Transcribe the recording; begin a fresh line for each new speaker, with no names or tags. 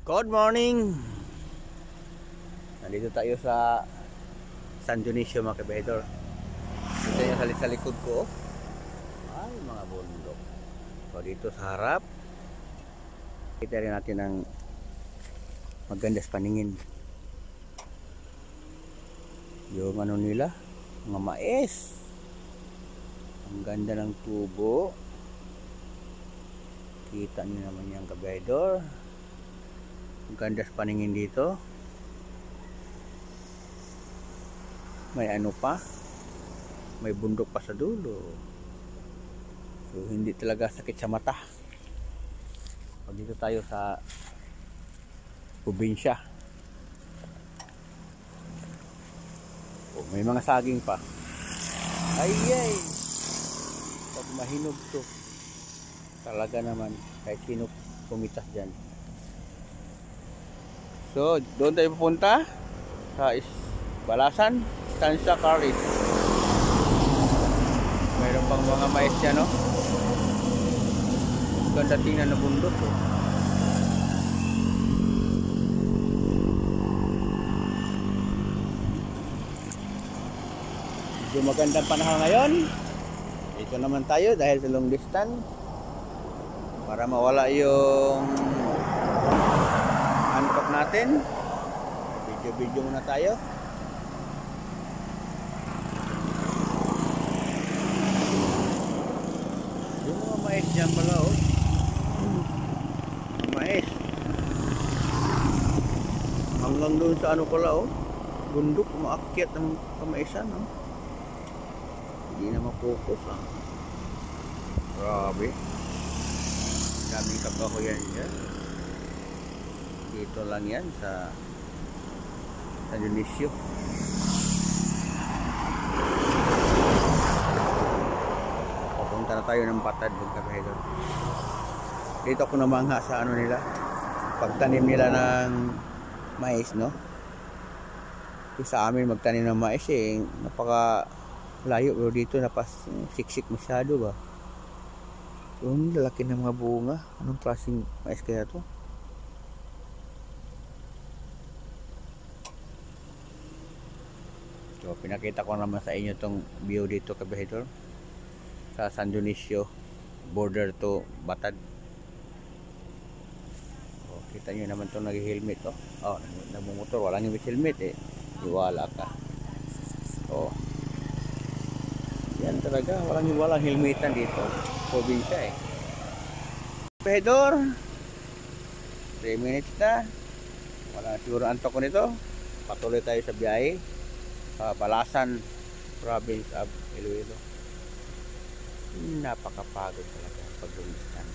Good morning! Nandito tayo sa San Dionisio mga kabahedor. Dito yung sa likod ko. Ay, mga bundok. So dito sa harap, kita rin natin ang magandas paningin. Yung ano nila, mga mais. Ang ganda ng tubo. Kita niyo naman yung kabahedor. Ang ganda sa paningin dito. May ano pa, may bundok pa sa dulo. So hindi talaga sakit sa mata. Pag dito tayo sa probinsya. Oh, may mga saging pa. Ay! Pag mahinog to, talaga naman kahit sino pumitas dyan. So, doon tayo pupunta sa Balasan, Estancia Caris. Mayroon pang mga mais dyan, no? Ganda tingnan na bundok, oh. Medyo magandang panahon ngayon. Dito naman tayo dahil sa long distance para mawala yung antok natin. Video muna tayo. Yung mga mais dyan pala, oh. Mais hanggang doon sa ano pala, oh, bundok, umaakyat ng kamaisan, oh. Hindi na mapokus, ah. Grabe, daming kapahoyan dyan. Dito lang yan sa San Dionisio. Papunta na tayo ng Patad ng kabahedor. Dito ako namangha sa ano nila, pagtanim nila ng mais, no? Sa amin magtanim ng mais eh, napaka layo, pero dito siksik masyado ba. Yung lalaki ng mga bunga. Anong klaseng mais kaya to? So, pinakita ko naman sa inyo tong view dito kabahedor sa San Dionisio, border to Batad. Oh, kita nyo naman itong nag-helmet, oh. Oh, nagmumotor, walang helmet eh. Iwala ka. Oh. Yan talaga, walang helmetan dito. Probinsya eh. Kabahedor, 3 minutes na. Wala siguro antok ko nito. Patuloy tayo sa biyahe. Balasan, province of Iloilo. Napakapagod talaga pag lumistan.